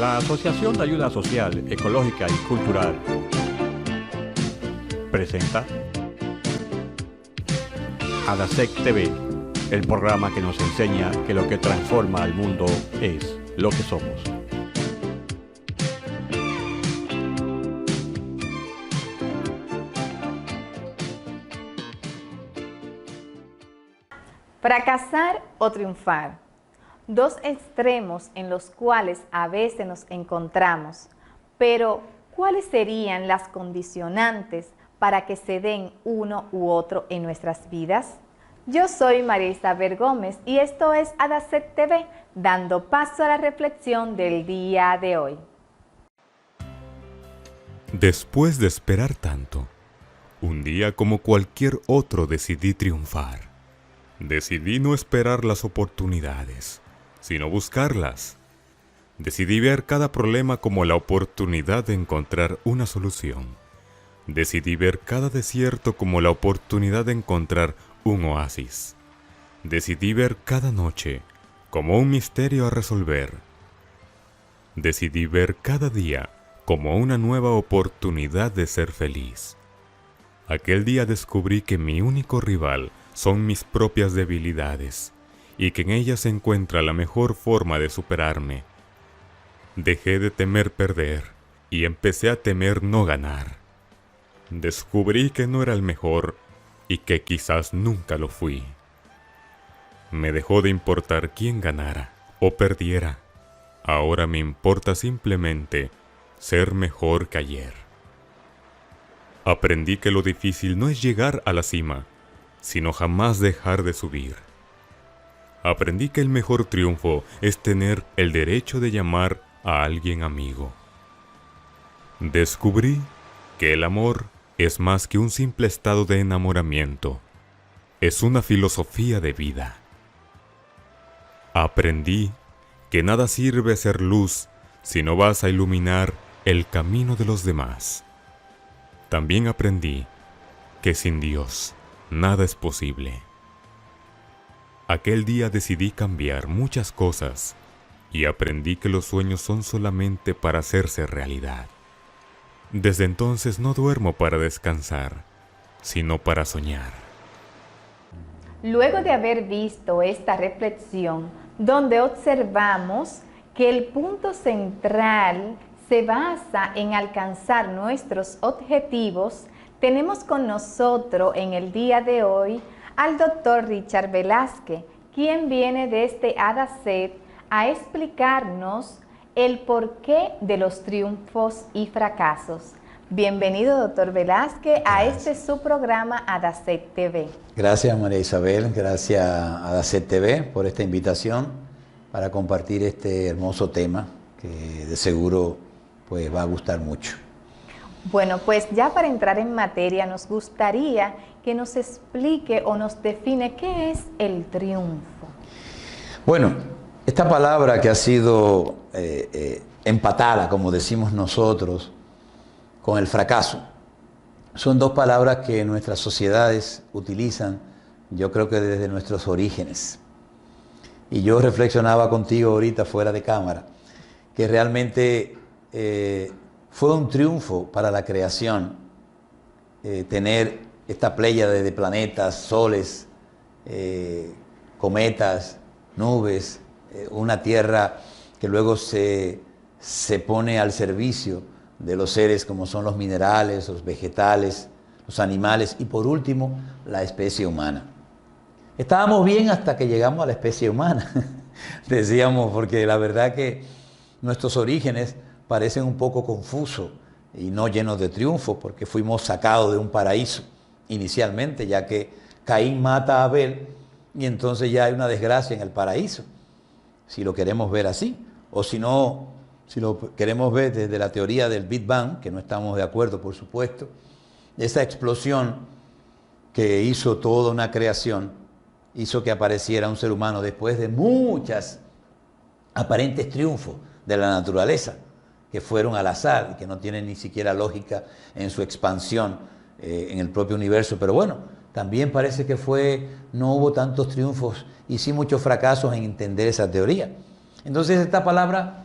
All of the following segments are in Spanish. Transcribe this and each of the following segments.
La Asociación de Ayuda Social, Ecológica y Cultural presenta ADASEC TV, el programa que nos enseña que lo que transforma al mundo es lo que somos. Fracasar o triunfar. Dos extremos en los cuales a veces nos encontramos, pero ¿cuáles serían las condicionantes para que se den uno u otro en nuestras vidas? Yo soy María Isabel Gómez y esto es ADASEC TV, dando paso a la reflexión del día de hoy. Después de esperar tanto, un día como cualquier otro decidí triunfar. Decidí no esperar las oportunidades, sino buscarlas. Decidí ver cada problema como la oportunidad de encontrar una solución. Decidí ver cada desierto como la oportunidad de encontrar un oasis. Decidí ver cada noche como un misterio a resolver. Decidí ver cada día como una nueva oportunidad de ser feliz. Aquel día descubrí que mi único rival son mis propias debilidades y que en ellas se encuentra la mejor forma de superarme. Dejé de temer perder y empecé a temer no ganar. Descubrí que no era el mejor y que quizás nunca lo fui. Me dejó de importar quién ganara o perdiera. Ahora me importa simplemente ser mejor que ayer. Aprendí que lo difícil no es llegar a la cima, sino jamás dejar de subir. Aprendí que el mejor triunfo es tener el derecho de llamar a alguien amigo. Descubrí que el amor es más que un simple estado de enamoramiento. Es una filosofía de vida. Aprendí que nada sirve ser luz si no vas a iluminar el camino de los demás. También aprendí que sin Dios nada es posible. Aquel día decidí cambiar muchas cosas y aprendí que los sueños son solamente para hacerse realidad. Desde entonces no duermo para descansar, sino para soñar. Luego de haber visto esta reflexión, donde observamos que el punto central se basa en alcanzar nuestros objetivos, tenemos con nosotros en el día de hoy al doctor Richard Velázquez, quien viene desde ADASEC a explicarnos el porqué de los triunfos y fracasos. Bienvenido, doctor Velázquez, a este su programa ADASEC TV. Gracias, María Isabel, gracias a ADASEC TV por esta invitación para compartir este hermoso tema que de seguro pues, va a gustar mucho. Bueno, pues ya para entrar en materia, nos gustaría que nos explique o nos define qué es el triunfo. Bueno, esta palabra que ha sido empatada, como decimos nosotros, con el fracaso, son dos palabras que nuestras sociedades utilizan, yo creo que desde nuestros orígenes. Y yo reflexionaba contigo ahorita fuera de cámara, que realmente fue un triunfo para la creación tener esta pléyade de planetas, soles, cometas, nubes, una tierra que luego se pone al servicio de los seres como son los minerales, los vegetales, los animales y por último la especie humana. Estábamos bien hasta que llegamos a la especie humana, decíamos, porque la verdad que nuestros orígenes parecen un poco confusos y no llenos de triunfo, porque fuimos sacados de un paraíso inicialmente, ya que Caín mata a Abel y entonces ya hay una desgracia en el paraíso, si lo queremos ver así, o si no, si lo queremos ver desde la teoría del Big Bang, que no estamos de acuerdo, por supuesto, esa explosión que hizo toda una creación, hizo que apareciera un ser humano después de muchas aparentes triunfos de la naturaleza, que fueron al azar y que no tienen ni siquiera lógica en su expansión en el propio universo. Pero bueno, también parece que no hubo tantos triunfos y sí muchos fracasos en entender esa teoría. Entonces esta palabra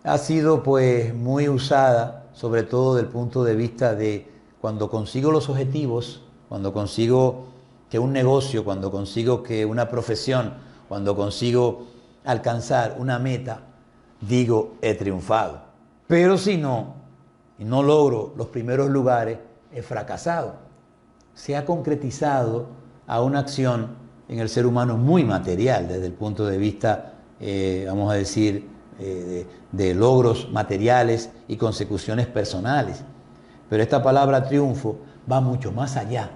ha sido pues muy usada, sobre todo del punto de vista de cuando consigo los objetivos, cuando consigo que un negocio, cuando consigo que una profesión, cuando consigo alcanzar una meta, digo, he triunfado. Pero si no, y no logro los primeros lugares, he fracasado. Se ha concretizado a una acción en el ser humano muy material, desde el punto de vista, vamos a decir, de logros materiales y consecuciones personales. Pero esta palabra triunfo va mucho más allá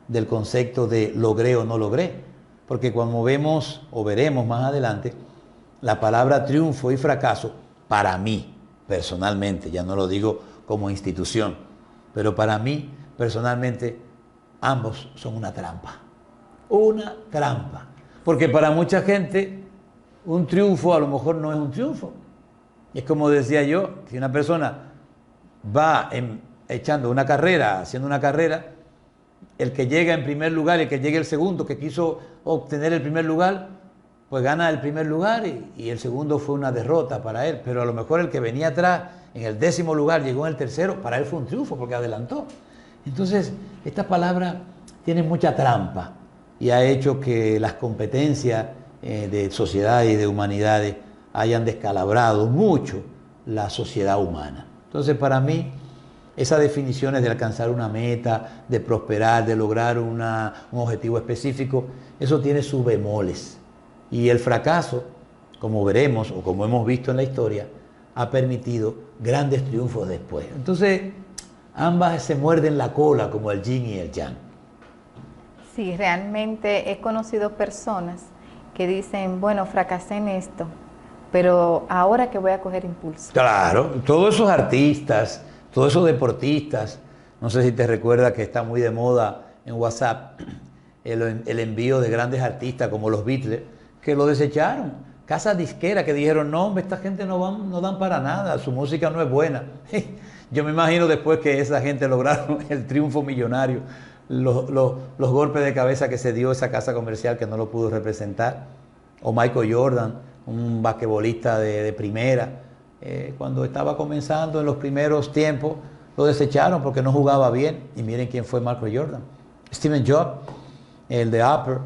del concepto de logré o no logré. Porque cuando vemos o veremos más adelante, la palabra triunfo y fracaso, para mí, personalmente, ya no lo digo como institución, pero para mí, personalmente, ambos son una trampa. Una trampa. Porque para mucha gente, un triunfo a lo mejor no es un triunfo. Es como decía yo, si una persona va echando una carrera, haciendo una carrera, el que llega en primer lugar y el que llegue el segundo, que quiso obtener el primer lugar, pues gana el primer lugar y el segundo fue una derrota para él. Pero a lo mejor el que venía atrás, en el 10º lugar, llegó en el 3º, para él fue un triunfo porque adelantó. Entonces, esta palabra tiene mucha trampa y ha hecho que las competencias de sociedades y de humanidades hayan descalabrado mucho la sociedad humana. Entonces, para mí, esas definiciones de alcanzar una meta, de prosperar, de lograr un objetivo específico, eso tiene sus bemoles. Y el fracaso, como veremos o como hemos visto en la historia, ha permitido grandes triunfos después. Entonces, ambas se muerden la cola como el yin y el yang. Sí, realmente he conocido personas que dicen, bueno, fracasé en esto, pero ahora que voy a coger impulso. Claro, todos esos artistas, todos esos deportistas, no sé si te recuerdas que está muy de moda en WhatsApp el envío de grandes artistas como los Beatles, que lo desecharon. Casas disqueras que dijeron, no, hombre, esta gente no dan para nada, su música no es buena. Yo me imagino después que esa gente lograron el triunfo millonario, los golpes de cabeza que se dio esa casa comercial que no lo pudo representar. O Michael Jordan, un basquetbolista de primera, cuando estaba comenzando en los primeros tiempos, lo desecharon porque no jugaba bien. Y miren quién fue Michael Jordan. Steve Jobs, el de Apple,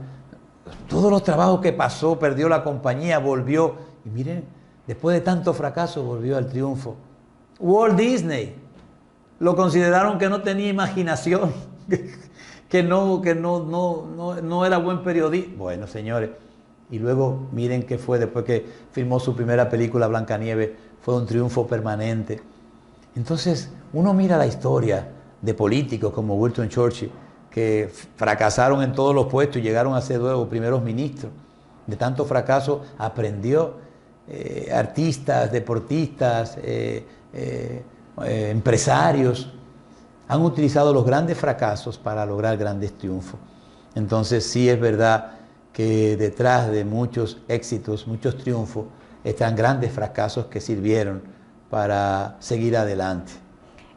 todos los trabajos que pasó, perdió la compañía, volvió. Y miren, después de tanto fracaso, volvió al triunfo. Walt Disney, lo consideraron que no tenía imaginación, que no era buen periodista. Bueno, señores, y luego miren qué fue después que filmó su primera película, Blancanieves, fue un triunfo permanente. Entonces, uno mira la historia de políticos como Winston Churchill, que fracasaron en todos los puestos y llegaron a ser luego primeros ministros. De tanto fracaso aprendió. Artistas, deportistas, empresarios han utilizado los grandes fracasos para lograr grandes triunfos. Entonces sí es verdad que detrás de muchos éxitos, muchos triunfos, están grandes fracasos que sirvieron para seguir adelante.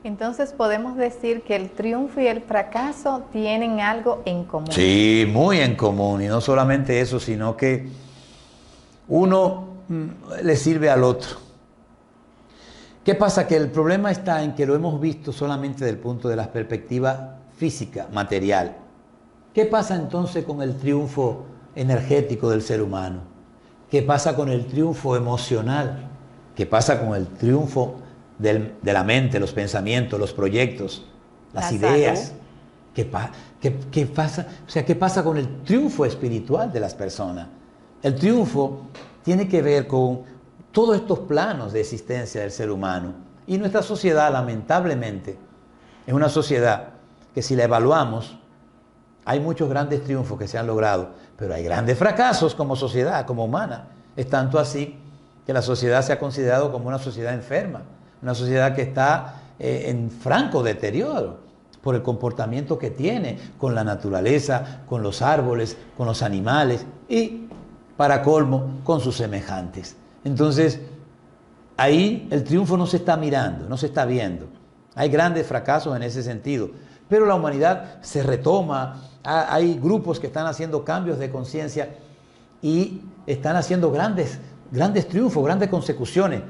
Entonces podemos decir que el triunfo y el fracaso tienen algo en común. Sí, muy en común. Y no solamente eso, sino que uno le sirve al otro. ¿Qué pasa? Que el problema está en que lo hemos visto solamente desde el punto de la perspectiva física, material. ¿Qué pasa entonces con el triunfo energético del ser humano? ¿Qué pasa con el triunfo emocional? ¿Qué pasa con el triunfo de la mente, los pensamientos, los proyectos, las ideas? ¿Qué pasa? O sea, ¿qué pasa con el triunfo espiritual de las personas? El triunfo tiene que ver con todos estos planos de existencia del ser humano. Y nuestra sociedad, lamentablemente, es una sociedad que si la evaluamos, hay muchos grandes triunfos que se han logrado, pero hay grandes fracasos como sociedad, como humana. Es tanto así que la sociedad se ha considerado como una sociedad enferma, una sociedad que está en franco deterioro por el comportamiento que tiene con la naturaleza, con los árboles, con los animales y, para colmo, con sus semejantes. Entonces, ahí el triunfo no se está mirando, no se está viendo. Hay grandes fracasos en ese sentido, pero la humanidad se retoma. Hay grupos que están haciendo cambios de conciencia y están haciendo grandes grandes triunfos, grandes consecuciones,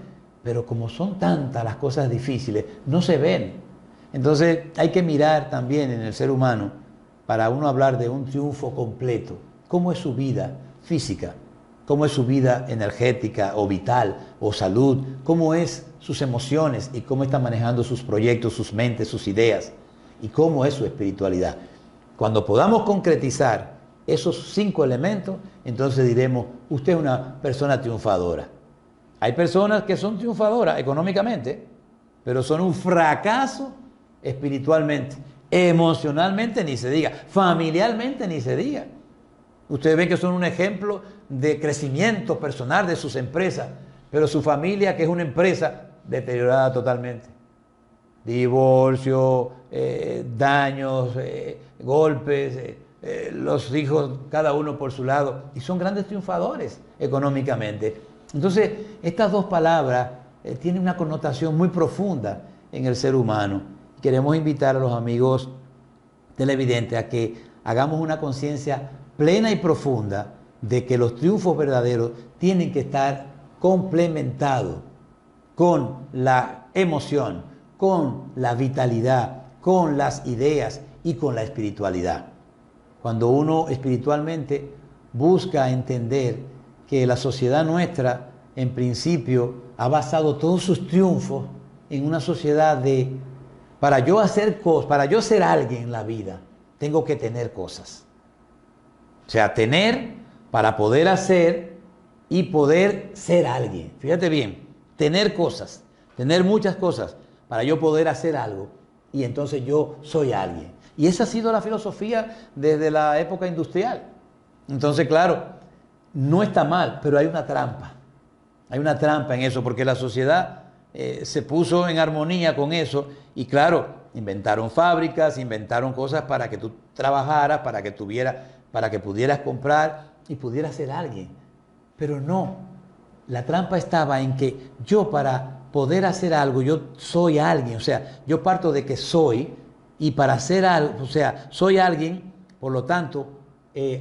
pero como son tantas las cosas difíciles, no se ven. Entonces hay que mirar también en el ser humano para uno hablar de un triunfo completo. ¿Cómo es su vida física? ¿Cómo es su vida energética o vital o salud? ¿Cómo es sus emociones y cómo está manejando sus proyectos, sus mentes, sus ideas? ¿Y cómo es su espiritualidad? Cuando podamos concretizar esos 5 elementos, entonces diremos, usted es una persona triunfadora. Hay personas que son triunfadoras económicamente, pero son un fracaso espiritualmente, emocionalmente ni se diga, familiarmente ni se diga. Ustedes ven que son un ejemplo de crecimiento personal de sus empresas, pero su familia, que es una empresa, deteriorada totalmente. Divorcio, daños, golpes, los hijos cada uno por su lado, y son grandes triunfadores económicamente. Entonces, estas 2 palabras tienen una connotación muy profunda en el ser humano. Queremos invitar a los amigos televidentes a que hagamos una conciencia plena y profunda de que los triunfos verdaderos tienen que estar complementados con la emoción, con la vitalidad, con las ideas y con la espiritualidad. Cuando uno espiritualmente busca entender que la sociedad nuestra, en principio, ha basado todos sus triunfos en una sociedad de, para yo hacer cosas, para yo ser alguien en la vida, tengo que tener cosas. O sea, tener para poder hacer y poder ser alguien. Fíjate bien, tener cosas, tener muchas cosas para yo poder hacer algo y entonces yo soy alguien. Y esa ha sido la filosofía desde la época industrial. Entonces, claro, no está mal, pero hay una trampa. Hay una trampa en eso, porque la sociedad se puso en armonía con eso y claro, inventaron fábricas, inventaron cosas para que tú trabajaras, para que pudieras comprar y pudieras ser alguien. Pero no, la trampa estaba en que yo para poder hacer algo, yo soy alguien, o sea, yo parto de que soy y para hacer algo, o sea, soy alguien, por lo tanto,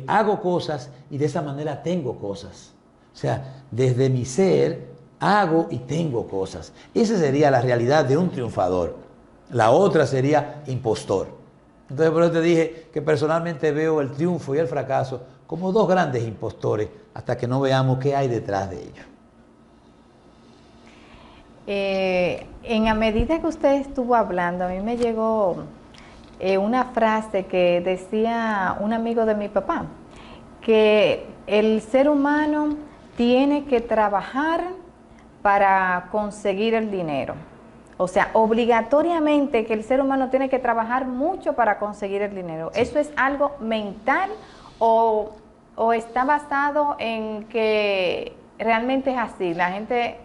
hago cosas y de esa manera tengo cosas. O sea, desde mi ser hago y tengo cosas. Esa sería la realidad de un triunfador. La otra sería impostor. Entonces por eso te dije que personalmente veo el triunfo y el fracaso como 2 grandes impostores hasta que no veamos qué hay detrás de ellos. En la medida que usted estuvo hablando, a mí me llegó una frase que decía un amigo de mi papá, que el ser humano tiene que trabajar para conseguir el dinero. O sea, obligatoriamente que el ser humano tiene que trabajar mucho para conseguir el dinero. Sí. ¿Eso es algo mental o está basado en que realmente es así? La gente...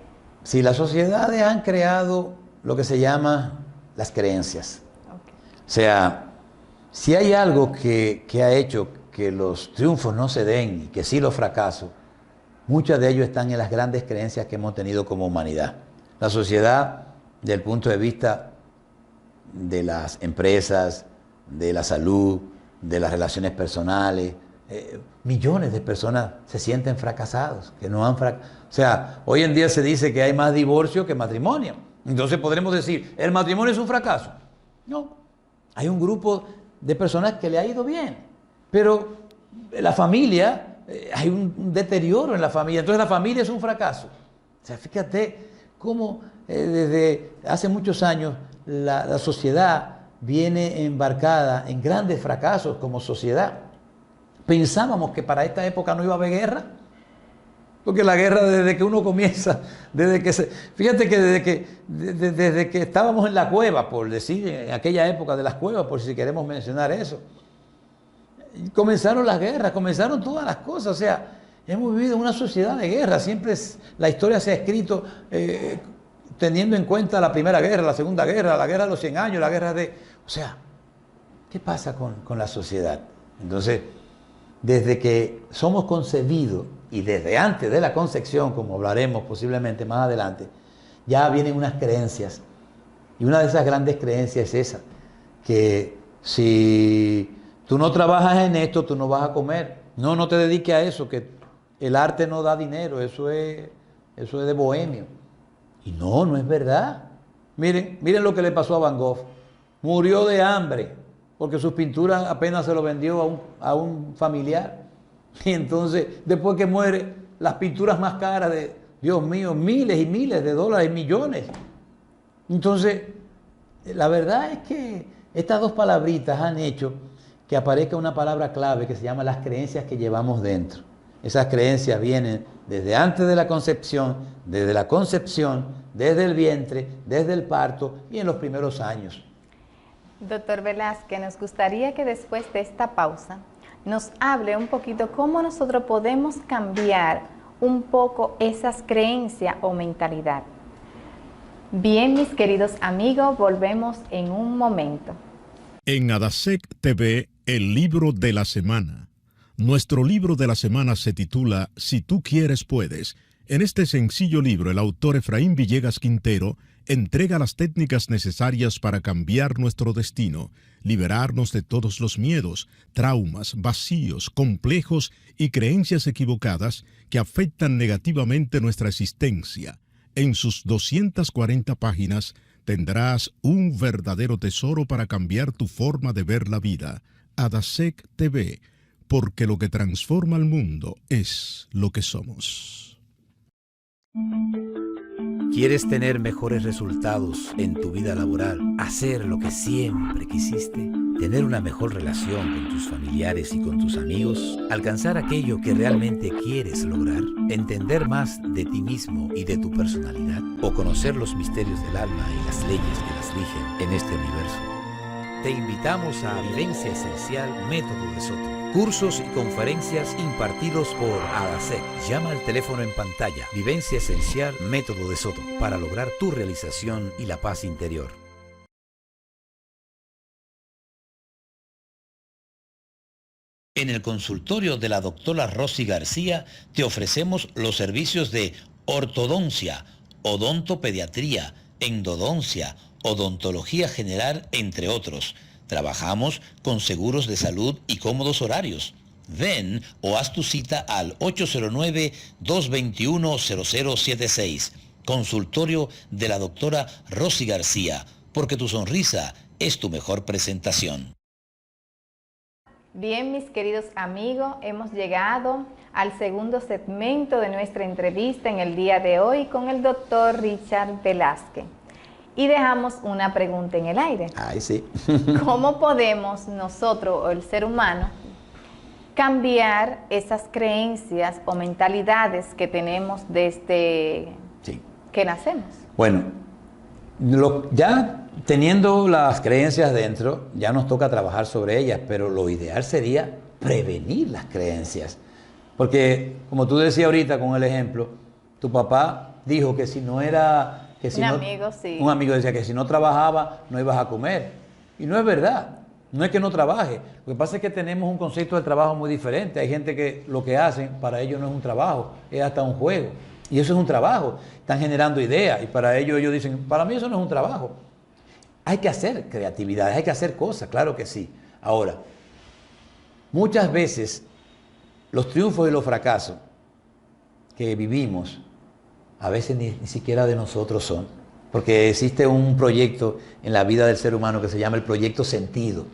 Sí, las sociedades han creado lo que se llama las creencias. Okay. O sea, si hay algo que ha hecho que los triunfos no se den y que sí los fracasos, muchos de ellos están en las grandes creencias que hemos tenido como humanidad. La sociedad, desde el punto de vista de las empresas, de la salud, de las relaciones personales, millones de personas se sienten fracasados, que no han fracasado. O sea, hoy en día se dice que hay más divorcio que matrimonio. Entonces podremos decir, ¿el matrimonio es un fracaso? No. Hay un grupo de personas que le ha ido bien, pero la familia, hay un deterioro en la familia, entonces la familia es un fracaso. O sea, fíjate cómo desde hace muchos años la sociedad viene embarcada en grandes fracasos como sociedad. Pensábamos que para esta época no iba a haber guerra, porque la guerra desde que uno comienza, fíjate que desde que estábamos en la cueva, por decir, en aquella época de las cuevas, por si queremos mencionar eso, comenzaron las guerras, comenzaron todas las cosas. O sea, hemos vivido en una sociedad de guerra. Siempre la historia se ha escrito teniendo en cuenta la Primera Guerra, la Segunda Guerra, la Guerra de los 100 años, la guerra de... O sea, ¿qué pasa con la sociedad? Entonces, desde que somos concebidos y desde antes de la concepción, como hablaremos posiblemente más adelante, ya vienen unas creencias. Y una de esas grandes creencias es esa, que si tú no trabajas en esto, tú no vas a comer. No te dediques a eso, que el arte no da dinero, eso es eso es de bohemio. Y no, no es verdad. Miren lo que le pasó a Van Gogh. Murió de hambre porque sus pinturas apenas se lo vendió a un familiar. Y entonces, después que muere, las pinturas más caras de, Dios mío, miles y miles de dólares, millones. Entonces, la verdad es que estas dos palabritas han hecho que aparezca una palabra clave que se llama las creencias que llevamos dentro. Esas creencias vienen desde antes de la concepción, desde el vientre, desde el parto y en los primeros años. Doctor Velázquez, nos gustaría que después de esta pausa nos hable un poquito cómo nosotros podemos cambiar un poco esas creencias o mentalidad. Bien, mis queridos amigos, volvemos en un momento. En Adasec TV, el libro de la semana. Nuestro libro de la semana se titula Si tú quieres, puedes. En este sencillo libro, el autor Efraín Villegas Quintero entrega las técnicas necesarias para cambiar nuestro destino, liberarnos de todos los miedos, traumas, vacíos, complejos y creencias equivocadas que afectan negativamente nuestra existencia. En sus 240 páginas tendrás un verdadero tesoro para cambiar tu forma de ver la vida. Adasec TV, porque lo que transforma al mundo es lo que somos. ¿Quieres tener mejores resultados en tu vida laboral? ¿Hacer lo que siempre quisiste? ¿Tener una mejor relación con tus familiares y con tus amigos? ¿Alcanzar aquello que realmente quieres lograr? ¿Entender más de ti mismo y de tu personalidad? ¿O conocer los misterios del alma y las leyes que las rigen en este universo? Te invitamos a Vivencia Esencial Método de Soto. Cursos y conferencias impartidos por Adasec. Llama al teléfono en pantalla. Vivencia Esencial Método de Soto para lograr tu realización y la paz interior. En el consultorio de la doctora Rosy García te ofrecemos los servicios de ortodoncia, odontopediatría, endodoncia, odontología general, entre otros. Trabajamos con seguros de salud y cómodos horarios. Ven o haz tu cita al 809-221-0076. Consultorio de la doctora Rosy García, porque tu sonrisa es tu mejor presentación. Bien, mis queridos amigos, hemos llegado al segundo segmento de nuestra entrevista en el día de hoy con el doctor Richard Velázquez. Y dejamos una pregunta en el aire. Ay, sí. ¿Cómo podemos nosotros, o el ser humano, cambiar esas creencias o mentalidades que tenemos desde que nacemos? Bueno, ya teniendo las creencias dentro, ya nos toca trabajar sobre ellas, pero lo ideal sería prevenir las creencias. Porque, como tú decías ahorita con el ejemplo, tu papá dijo que si no era... Un amigo decía que si no trabajaba no ibas a comer. Y no es verdad. No es que no trabaje. Lo que pasa es que tenemos un concepto de trabajo muy diferente. Hay gente que lo que hacen para ellos no es un trabajo, es hasta un juego. Y eso es un trabajo. Están generando ideas y para ellos dicen, para mí eso no es un trabajo. Hay que hacer creatividades, hay que hacer cosas, claro que sí. Ahora, muchas veces los triunfos y los fracasos que vivimos a veces ni siquiera de nosotros son, porque existe un proyecto en la vida del ser humano que se llama el proyecto sentido.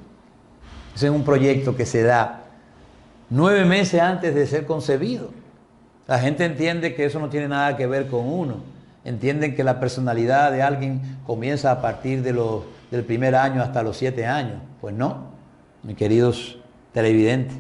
Ese es un proyecto que se da 9 meses antes de ser concebido. La gente entiende que eso no tiene nada que ver con uno. Entienden que la personalidad de alguien comienza a partir del primer año hasta los 7 años. Pues no, mis queridos televidentes.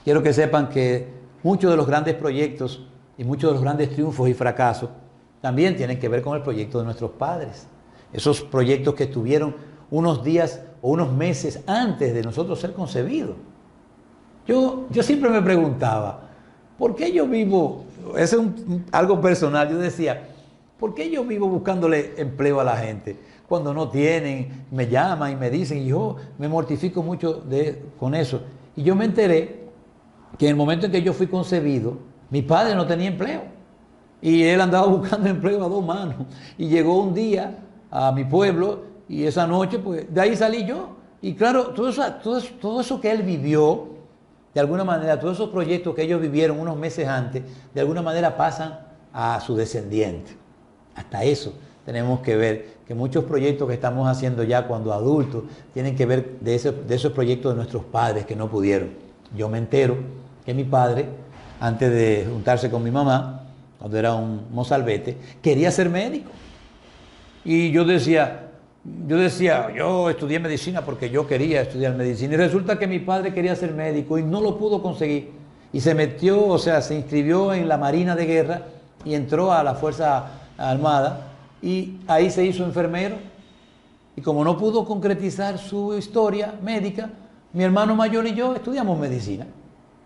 Quiero que sepan que muchos de los grandes proyectos y muchos de los grandes triunfos y fracasos también tienen que ver con el proyecto de nuestros padres. Esos proyectos que estuvieron unos días o unos meses antes de nosotros ser concebidos. Yo siempre me preguntaba, ¿por qué yo vivo? Eso es algo personal. Yo decía, ¿por qué yo vivo buscándole empleo a la gente? Cuando no tienen, me llaman y me dicen, y yo me mortifico mucho con eso. Y yo me enteré que en el momento en que yo fui concebido, mi padre no tenía empleo. Y él andaba buscando empleo a 2 manos. Y llegó un día a mi pueblo y esa noche, pues, de ahí salí yo. Y claro, todo eso que él vivió, de alguna manera, todos esos proyectos que ellos vivieron unos meses antes, de alguna manera pasan a su descendiente. Hasta eso tenemos que ver que muchos proyectos que estamos haciendo ya cuando adultos tienen que ver de esos proyectos de nuestros padres que no pudieron. Yo me entero que mi padre, antes de juntarse con mi mamá, cuando era un mozalbete, quería ser médico. Y yo decía, yo estudié medicina porque yo quería estudiar medicina. Y resulta que mi padre quería ser médico y no lo pudo conseguir. Y se metió, o sea, se inscribió en la Marina de Guerra y entró a la Fuerza Armada. Y ahí se hizo enfermero. Y como no pudo concretizar su historia médica, mi hermano mayor y yo estudiamos medicina.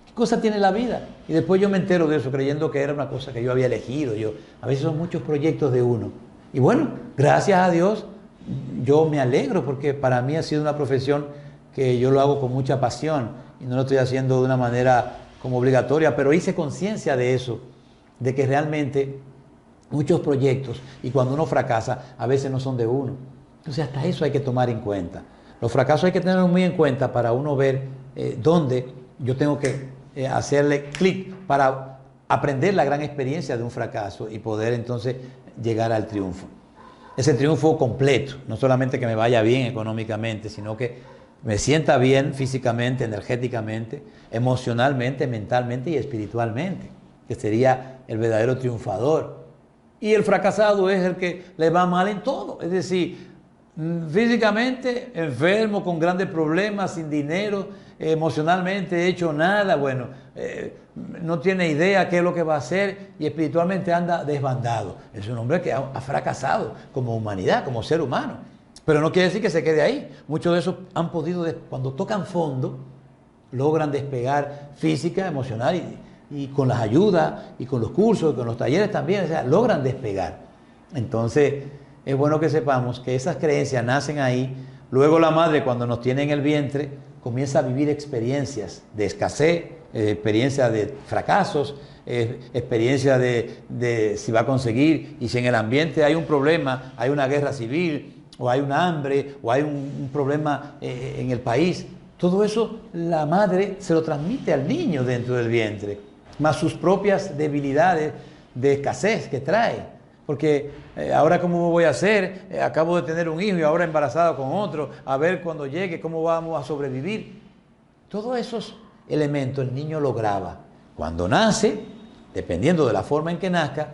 ¿Qué cosa tiene la vida? Y después yo me entero de eso, creyendo que era una cosa que yo había elegido. A veces son muchos proyectos de uno. Y bueno, gracias a Dios, yo me alegro porque para mí ha sido una profesión que yo lo hago con mucha pasión y no lo estoy haciendo de una manera como obligatoria, pero hice conciencia de eso, de que realmente muchos proyectos, y cuando uno fracasa, a veces no son de uno. Entonces hasta eso hay que tomar en cuenta. Los fracasos hay que tenerlos muy en cuenta para uno ver dónde yo tengo que hacerle clic para aprender la gran experiencia de un fracaso y poder entonces llegar al triunfo. Ese triunfo completo, no solamente que me vaya bien económicamente, sino que me sienta bien físicamente, energéticamente, emocionalmente, mentalmente y espiritualmente, que sería el verdadero triunfador. Y el fracasado es el que le va mal en todo, es decir, físicamente enfermo, con grandes problemas, sin dinero, emocionalmente hecho nada, bueno, no tiene idea qué es lo que va a hacer y espiritualmente anda desbandado. Es un hombre que ha fracasado como humanidad, como ser humano. Pero no quiere decir que se quede ahí. Muchos de esos han podido, cuando tocan fondo, logran despegar física, emocional y con las ayudas y con los cursos, y con los talleres también, o sea, logran despegar. Entonces, es bueno que sepamos que esas creencias nacen ahí. Luego la madre, cuando nos tiene en el vientre, comienza a vivir experiencias de escasez, experiencias de fracasos, experiencias de si va a conseguir, y si en el ambiente hay un problema, hay una guerra civil, o hay un hambre, o hay un problema en el país. Todo eso la madre se lo transmite al niño dentro del vientre, más sus propias debilidades de escasez que trae. Porque ahora cómo voy a hacer, acabo de tener un hijo y ahora embarazada con otro, a ver cuando llegue cómo vamos a sobrevivir. Todos esos elementos el niño lo graba. Cuando nace, dependiendo de la forma en que nazca,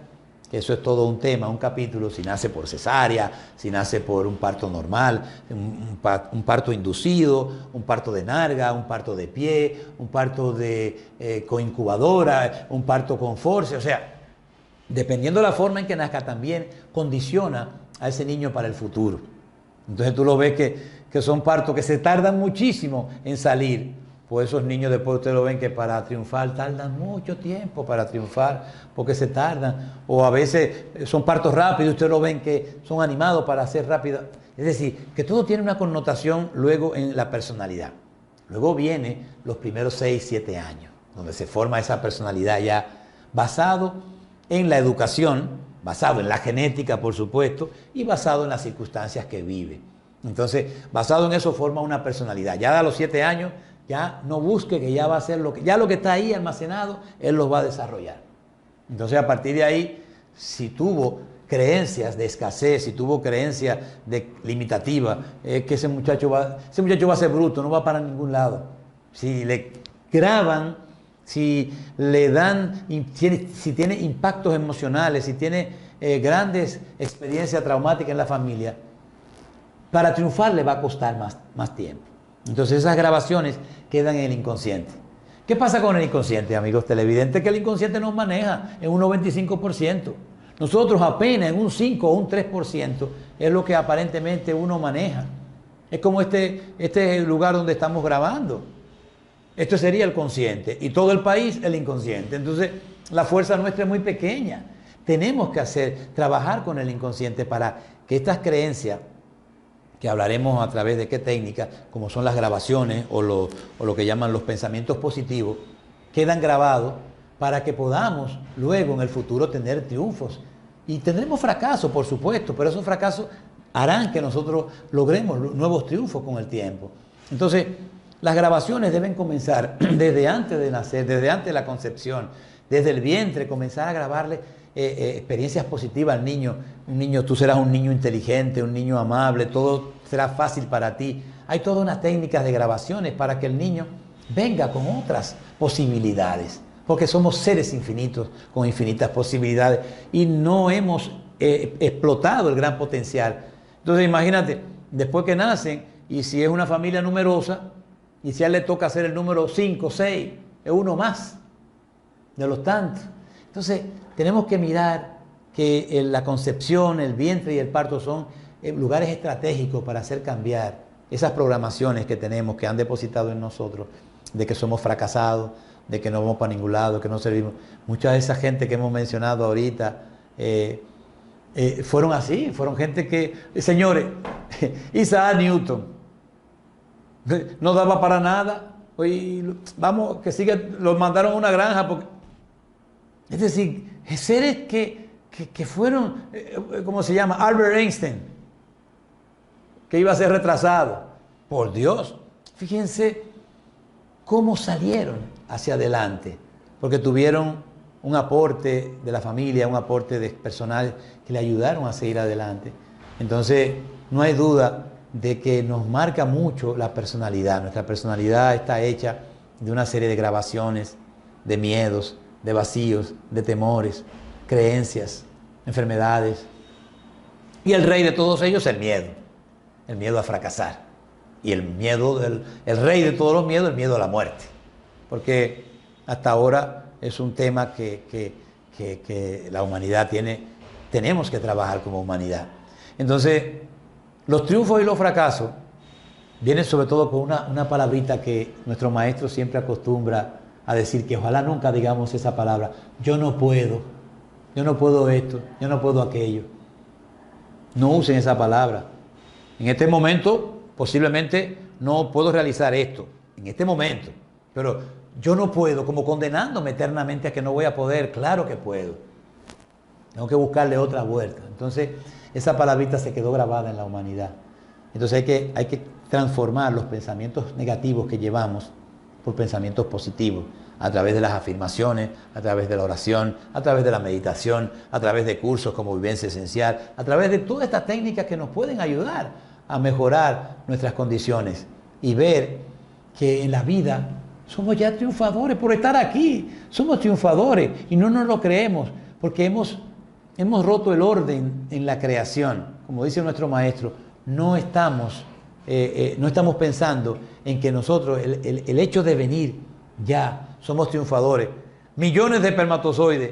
que eso es todo un tema, un capítulo, si nace por cesárea, si nace por un parto normal, un parto inducido, un parto de narga, un parto de pie, un parto con incubadora, un parto con force, o sea, dependiendo de la forma en que nazca también condiciona a ese niño para el futuro. Entonces tú lo ves que son partos que se tardan muchísimo en salir. Pues esos niños después ustedes lo ven que para triunfar tardan mucho tiempo para triunfar porque se tardan. O a veces son partos rápidos, ustedes lo ven que son animados para hacer rápido. Es decir, que todo tiene una connotación luego en la personalidad. Luego viene los primeros 6, 7 años, donde se forma esa personalidad ya basado en la educación, basado en la genética, por supuesto, y basado en las circunstancias que vive. Entonces, basado en eso forma una personalidad. Ya a los 7 años, ya no busque que ya va a ser ya lo que está ahí almacenado, él lo va a desarrollar. Entonces, a partir de ahí, si tuvo creencias de escasez, si tuvo creencias limitativas, es que ese muchacho va a ser bruto, no va para ningún lado. Si le graban, si le dan, si tiene impactos emocionales, si tiene grandes experiencias traumáticas en la familia, para triunfar le va a costar más tiempo. Entonces esas grabaciones quedan en el inconsciente. ¿Qué pasa con el inconsciente, amigos televidentes? Que el inconsciente nos maneja en un 95%. Nosotros apenas en un 5 o un 3% es lo que aparentemente uno maneja. Es como este es el lugar donde estamos grabando. Esto sería el consciente y todo el país el inconsciente. Entonces la fuerza nuestra es muy pequeña. Tenemos que trabajar con el inconsciente para que estas creencias, que hablaremos a través de qué técnica, como son las grabaciones o lo que llaman los pensamientos positivos, quedan grabados para que podamos luego en el futuro tener triunfos. Y tendremos fracasos, por supuesto, pero esos fracasos harán que nosotros logremos nuevos triunfos con el tiempo. Entonces, las grabaciones deben comenzar desde antes de nacer, desde antes de la concepción, desde el vientre, comenzar a grabarle experiencias positivas al niño. Un niño, tú serás un niño inteligente, un niño amable, todo será fácil para ti. Hay toda una técnica de grabaciones para que el niño venga con otras posibilidades, porque somos seres infinitos con infinitas posibilidades y no hemos explotado el gran potencial. Entonces imagínate, después que nacen, y si es una familia numerosa, y si a él le toca hacer el número 5, 6, es uno más de los tantos. Entonces tenemos que mirar que la concepción, el vientre y el parto son lugares estratégicos para hacer cambiar esas programaciones que tenemos, que han depositado en nosotros, de que somos fracasados, de que no vamos para ningún lado, que no servimos. Mucha de esa gente que hemos mencionado ahorita fueron así, fueron gente que, señores, Isaac Newton, no daba para nada, vamos, que siga, los mandaron a una granja, porque, es decir, seres que fueron, ¿cómo se llama? Albert Einstein, que iba a ser retrasado, por Dios, fíjense cómo salieron hacia adelante, porque tuvieron un aporte de la familia, un aporte de personal que le ayudaron a seguir adelante. Entonces, no hay duda de que nos marca mucho la personalidad. Nuestra personalidad está hecha de una serie de grabaciones, de miedos, de vacíos, de temores, creencias, enfermedades. Y el rey de todos ellos es el miedo a fracasar. Y el rey de todos los miedos, el miedo a la muerte. Porque hasta ahora es un tema que la humanidad tenemos que trabajar como humanidad. Entonces, los triunfos y los fracasos vienen sobre todo con una palabrita que nuestro maestro siempre acostumbra a decir, que ojalá nunca digamos esa palabra: yo no puedo esto, yo no puedo aquello. No usen esa palabra. En este momento, posiblemente no puedo realizar esto, en este momento, pero yo no puedo, como condenándome eternamente a que no voy a poder. Claro que puedo. Tengo que buscarle otra vuelta. Entonces, esa palabrita se quedó grabada en la humanidad. Entonces hay que transformar los pensamientos negativos que llevamos por pensamientos positivos, a través de las afirmaciones, a través de la oración, a través de la meditación, a través de cursos como Vivencia Esencial, a través de todas estas técnicas que nos pueden ayudar a mejorar nuestras condiciones y ver que en la vida somos ya triunfadores por estar aquí. Somos triunfadores y no nos lo creemos, porque hemos roto el orden en la creación. Como dice nuestro maestro, no estamos pensando en que nosotros, el hecho de venir, ya somos triunfadores. Millones de espermatozoides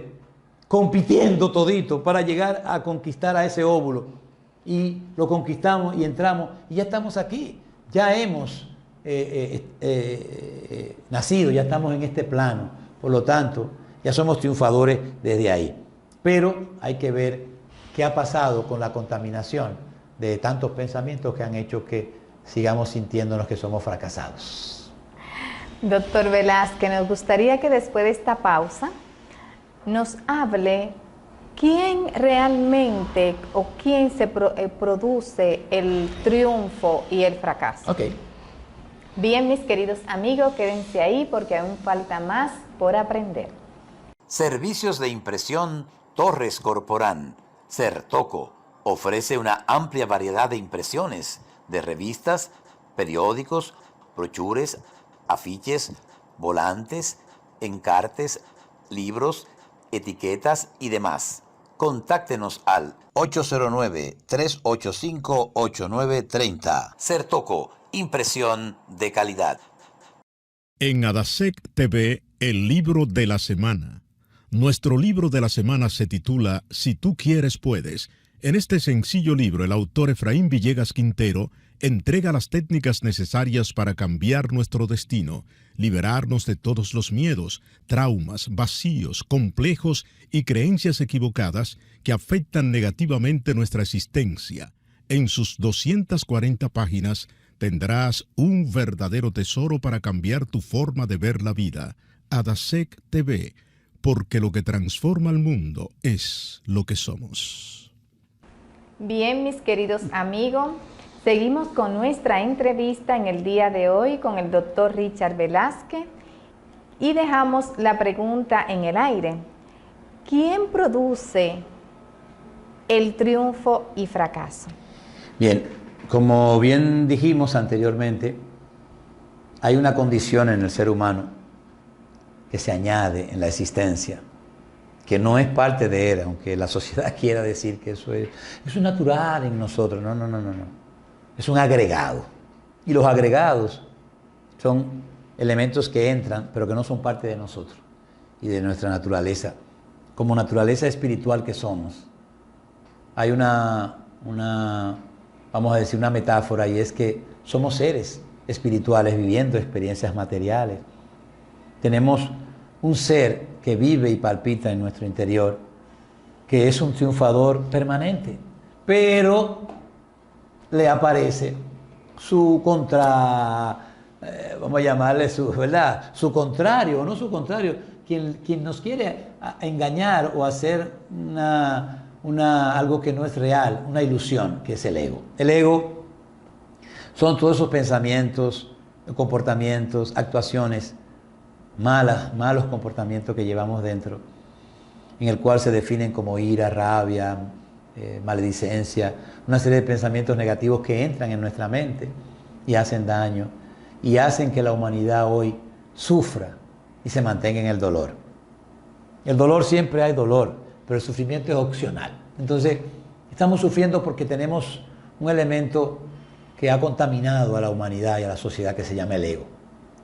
compitiendo todito para llegar a conquistar a ese óvulo. Y lo conquistamos y entramos y ya estamos aquí. Ya hemos nacido, ya estamos en este plano. Por lo tanto, ya somos triunfadores desde ahí. Pero hay que ver qué ha pasado con la contaminación de tantos pensamientos que han hecho que sigamos sintiéndonos que somos fracasados. Doctor Velázquez, nos gustaría que después de esta pausa nos hable quién realmente o quién se produce el triunfo y el fracaso. Ok. Bien, mis queridos amigos, quédense ahí porque aún falta más por aprender. Servicios de impresión Torres Corporán. Sertoco ofrece una amplia variedad de impresiones de revistas, periódicos, brochures, afiches, volantes, encartes, libros, etiquetas y demás. Contáctenos al 809-385-8930. Sertoco, impresión de calidad. En Adasec TV, el libro de la semana. Nuestro libro de la semana se titula Si tú quieres, puedes. En este sencillo libro, el autor Efraín Villegas Quintero entrega las técnicas necesarias para cambiar nuestro destino, liberarnos de todos los miedos, traumas, vacíos, complejos y creencias equivocadas que afectan negativamente nuestra existencia. En sus 240 páginas tendrás un verdadero tesoro para cambiar tu forma de ver la vida. Adasec TV, porque lo que transforma al mundo es lo que somos. Bien, mis queridos amigos, seguimos con nuestra entrevista en el día de hoy con el doctor Richard Velázquez y dejamos la pregunta en el aire. ¿quién produce el triunfo y fracaso? Bien, como bien dijimos anteriormente, hay una condición en el ser humano que se añade en la existencia, que no es parte de él, aunque la sociedad quiera decir que eso es natural en nosotros. No. Es un agregado. Y los agregados son elementos que entran, pero que no son parte de nosotros y de nuestra naturaleza. Como naturaleza espiritual que somos, hay vamos a decir, una metáfora, y es que somos seres espirituales viviendo experiencias materiales. Tenemos un ser que vive y palpita en nuestro interior, que es un triunfador permanente, pero le aparece su vamos a llamarle ¿verdad? Su contrario, o no su contrario, quien nos quiere engañar o hacer algo que no es real, una ilusión, que es el ego. El ego son todos esos pensamientos, comportamientos, actuaciones malos comportamientos que llevamos dentro, en el cual se definen como ira, rabia, maledicencia, una serie de pensamientos negativos que entran en nuestra mente y hacen daño y hacen que la humanidad hoy sufra y se mantenga en el dolor. El dolor, siempre hay dolor, pero el sufrimiento es opcional. Entonces, estamos sufriendo porque tenemos un elemento que ha contaminado a la humanidad y a la sociedad, que se llama el ego.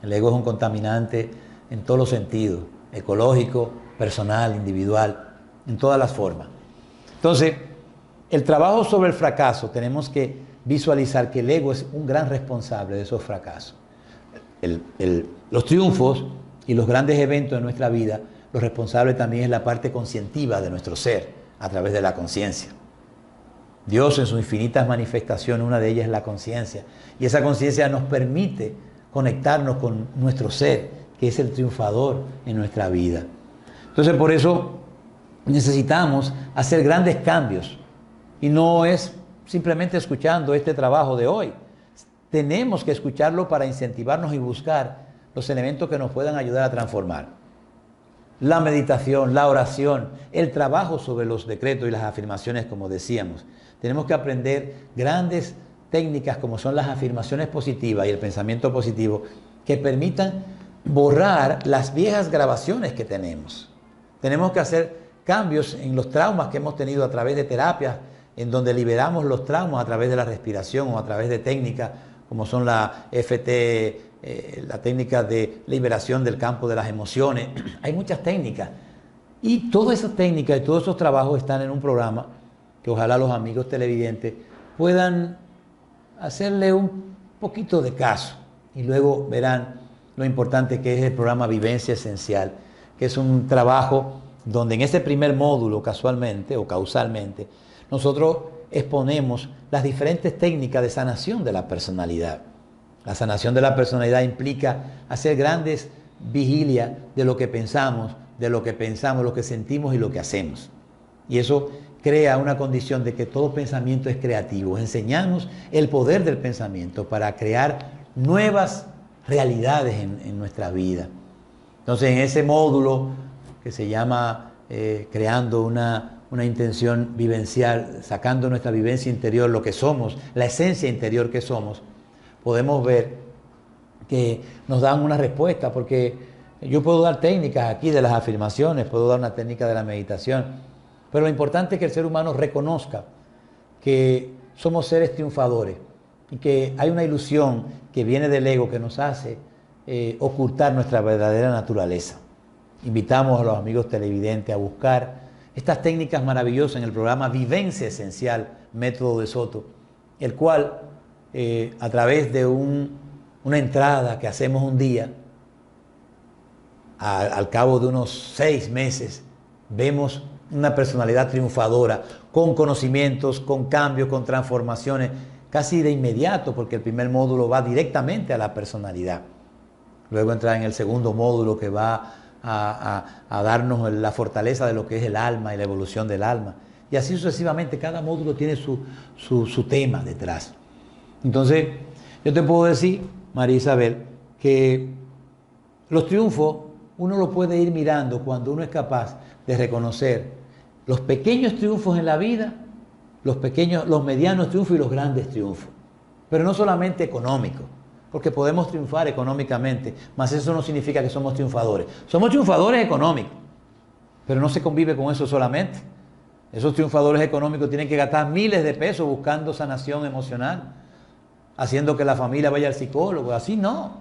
El ego es un contaminante en todos los sentidos, ecológico, personal, individual, en todas las formas. Entonces, el trabajo sobre el fracaso, tenemos que visualizar que el ego es un gran responsable de esos fracasos. Los triunfos y los grandes eventos de nuestra vida, lo responsable también es la parte conscientiva de nuestro ser, a través de la conciencia. Dios, en sus infinitas manifestaciones, una de ellas es la conciencia, y esa conciencia nos permite conectarnos con nuestro ser, que es el triunfador en nuestra vida. Entonces, por eso necesitamos hacer grandes cambios, y no es simplemente escuchando este trabajo de hoy. Tenemos que escucharlo para incentivarnos y buscar los elementos que nos puedan ayudar a transformar. La meditación, la oración, el trabajo sobre los decretos y las afirmaciones, como decíamos. Tenemos que aprender grandes técnicas como son las afirmaciones positivas y el pensamiento positivo, que permitan borrar las viejas grabaciones que tenemos. Tenemos que hacer cambios en los traumas que hemos tenido a través de terapias, en donde liberamos los traumas a través de la respiración o a través de técnicas como son la FT, la técnica de liberación del campo de las emociones. Hay muchas técnicas, y todas esas técnicas y todos esos trabajos están en un programa que ojalá los amigos televidentes puedan hacerle un poquito de caso, y luego verán lo importante que es el programa Vivencia Esencial, que es un trabajo donde en ese primer módulo, casualmente o causalmente, nosotros exponemos las diferentes técnicas de sanación de la personalidad. La sanación de la personalidad implica hacer grandes vigilias de lo que pensamos, lo que sentimos y lo que hacemos. Y eso crea una condición de que todo pensamiento es creativo. Enseñamos el poder del pensamiento para crear nuevas realidades en nuestra vida. Entonces, en ese módulo que se llama creando una intención vivencial, sacando nuestra vivencia interior, lo que somos, la esencia interior que somos, podemos ver que nos dan una respuesta, porque yo puedo dar técnicas aquí de las afirmaciones, puedo dar una técnica de la meditación, pero lo importante es que el ser humano reconozca que somos seres triunfadores y que hay una ilusión que viene del ego que nos hace ocultar nuestra verdadera naturaleza. Invitamos a los amigos televidentes a buscar estas técnicas maravillosas en el programa Vivencia Esencial, Método de Soto, el cual a través de una entrada que hacemos un día, al cabo de unos 6 meses, vemos una personalidad triunfadora, con conocimientos, con cambios, con transformaciones, casi de inmediato, porque el primer módulo va directamente a la personalidad. Luego entra en el segundo módulo, que va a darnos la fortaleza de lo que es el alma y la evolución del alma. Y así sucesivamente, cada módulo tiene su tema detrás. Entonces, yo te puedo decir, María Isabel, que los triunfos uno lo puede ir mirando cuando uno es capaz de de reconocer los pequeños triunfos en la vida, los medianos triunfos y los grandes triunfos. Pero no solamente económicos, porque podemos triunfar económicamente, mas eso no significa que somos triunfadores. Somos triunfadores económicos, pero no se convive con eso solamente. Esos triunfadores económicos tienen que gastar miles de pesos buscando sanación emocional, haciendo que la familia vaya al psicólogo. Así no.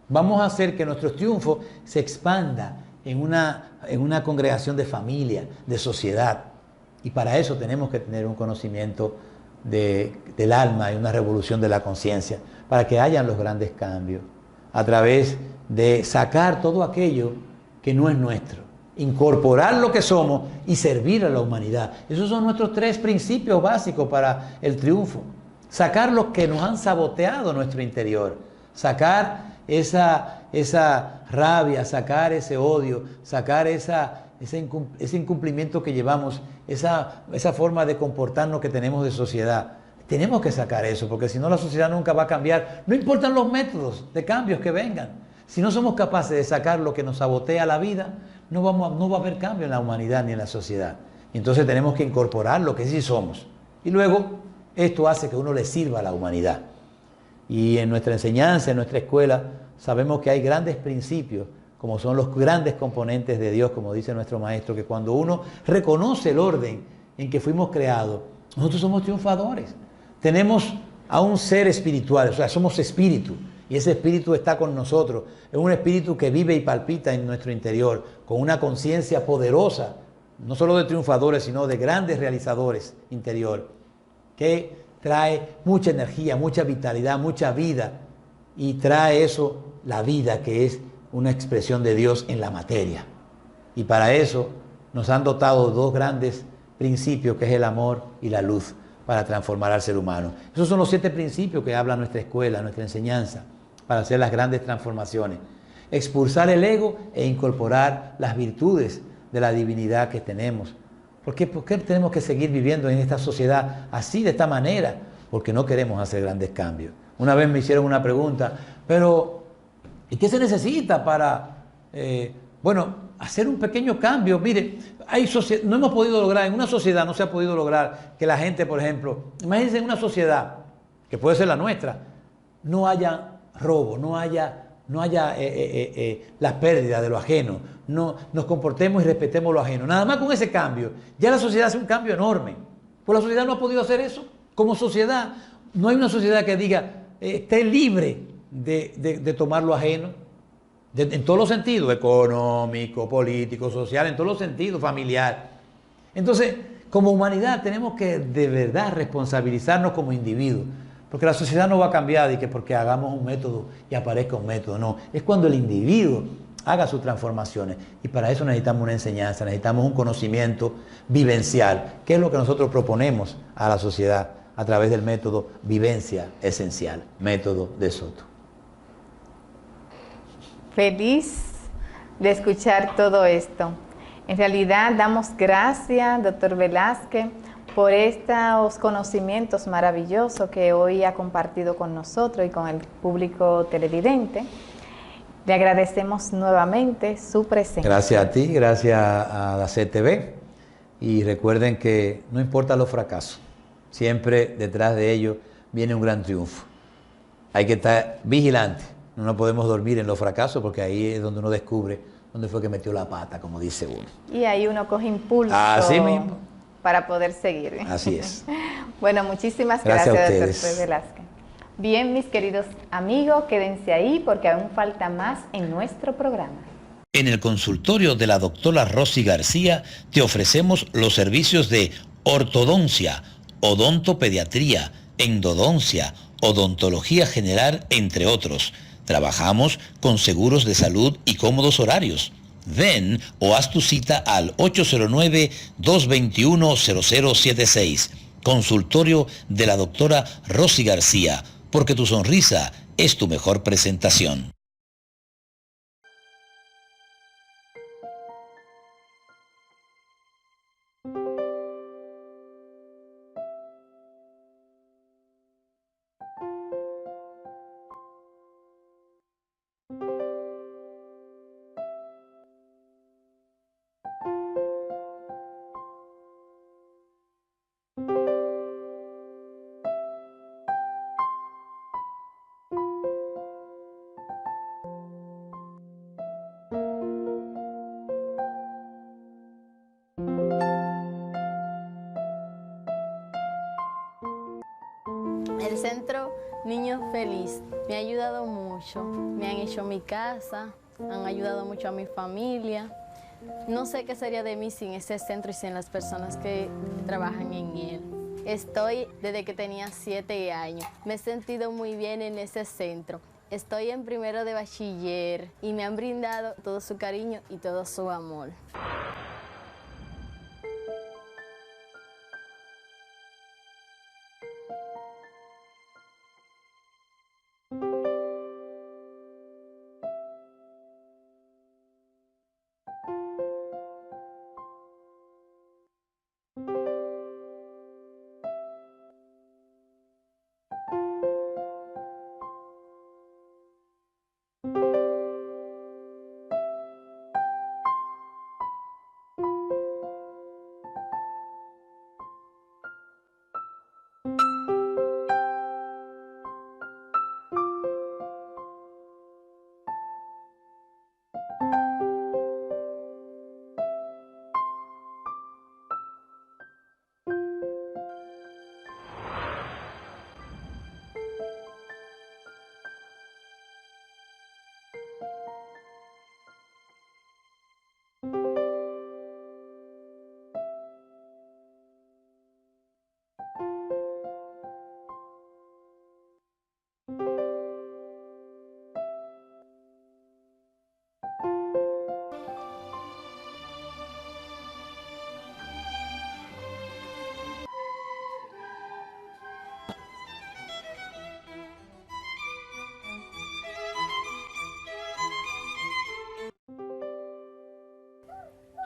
Vamos a hacer que nuestro triunfo se expanda en una congregación de familia, de sociedad. Y para eso tenemos que tener un conocimiento del alma y una revolución de la conciencia, para que hayan los grandes cambios, a través de sacar todo aquello que no es nuestro, incorporar lo que somos y servir a la humanidad. Esos son nuestros 3 principios básicos para el triunfo. Sacar lo que nos han saboteado nuestro interior, sacar esa rabia, sacar ese odio, sacar ese incumplimiento que llevamos, esa forma de comportarnos que tenemos de sociedad. Tenemos que sacar eso, porque si no la sociedad nunca va a cambiar. No importan los métodos de cambios que vengan. Si no somos capaces de sacar lo que nos sabotea la vida, no va a haber cambio en la humanidad ni en la sociedad. Y entonces tenemos que incorporar lo que sí somos. Y luego esto hace que uno le sirva a la humanidad. Y en nuestra enseñanza, en nuestra escuela, sabemos que hay grandes principios, como son los grandes componentes de Dios, como dice nuestro maestro, que cuando uno reconoce el orden en que fuimos creados, nosotros somos triunfadores. Tenemos a un ser espiritual, o sea, somos espíritu, y ese espíritu está con nosotros. Es un espíritu que vive y palpita en nuestro interior, con una conciencia poderosa, no solo de triunfadores, sino de grandes realizadores interior, que trae mucha energía, mucha vitalidad, mucha vida, y trae eso, la vida, que es una expresión de Dios en la materia. Y para eso nos han dotado 2 grandes principios, que es el amor y la luz, para transformar al ser humano. Esos son los 7 principios que habla nuestra escuela, nuestra enseñanza, para hacer las grandes transformaciones. Expulsar el ego e incorporar las virtudes de la divinidad que tenemos. ¿Por qué tenemos que seguir viviendo en esta sociedad así, de esta manera? Porque no queremos hacer grandes cambios. Una vez me hicieron una pregunta, pero ¿y qué se necesita para, hacer un pequeño cambio? Mire, no hemos podido lograr, en una sociedad no se ha podido lograr que la gente, por ejemplo, imagínense en una sociedad, que puede ser la nuestra, no haya robo, no haya las pérdidas de lo ajeno, no nos comportemos y respetemos lo ajeno. Nada más con ese cambio, ya la sociedad hace un cambio enorme. Pues la sociedad no ha podido hacer eso. Como sociedad, no hay una sociedad que diga, esté libre de tomar lo ajeno, en todos los sentidos, económico, político, social, en todos los sentidos, familiar. Entonces, como humanidad tenemos que de verdad responsabilizarnos como individuos, porque la sociedad no va a cambiar y que porque hagamos un método y aparezca un método, no. Es cuando el individuo haga sus transformaciones, y para eso necesitamos una enseñanza, necesitamos un conocimiento vivencial, que es lo que nosotros proponemos a la sociedad a través del método Vivencia Esencial, método de Soto. Feliz de escuchar todo esto. En realidad damos gracias, doctor Velázquez, por estos conocimientos maravillosos que hoy ha compartido con nosotros y con el público televidente. Le agradecemos nuevamente su presencia. Gracias a ti, gracias a la CTV. Y recuerden que no importa los fracasos, siempre detrás de ellos viene un gran triunfo. Hay que estar vigilante. No podemos dormir en los fracasos, porque ahí es donde uno descubre dónde fue que metió la pata, como dice uno. Y ahí uno coge impulso. Así mismo. Para poder seguir. Así es. Bueno, muchísimas Gracias gracias, doctor Velázquez. Bien, mis queridos amigos, quédense ahí porque aún falta más en nuestro programa. En el consultorio de la doctora Rosy García te ofrecemos los servicios de ortodoncia, odontopediatría, endodoncia, odontología general, entre otros. Trabajamos con seguros de salud y cómodos horarios. Ven o haz tu cita al 809-221-0076. Consultorio de la doctora Rosy García, porque tu sonrisa es tu mejor presentación. Centro Niño Feliz me ha ayudado mucho. Me han hecho mi casa, han ayudado mucho a mi familia. No sé qué sería de mí sin ese centro y sin las personas que trabajan en él. Estoy desde que tenía 7 años. Me he sentido muy bien en ese centro. Estoy en primero de bachiller y me han brindado todo su cariño y todo su amor.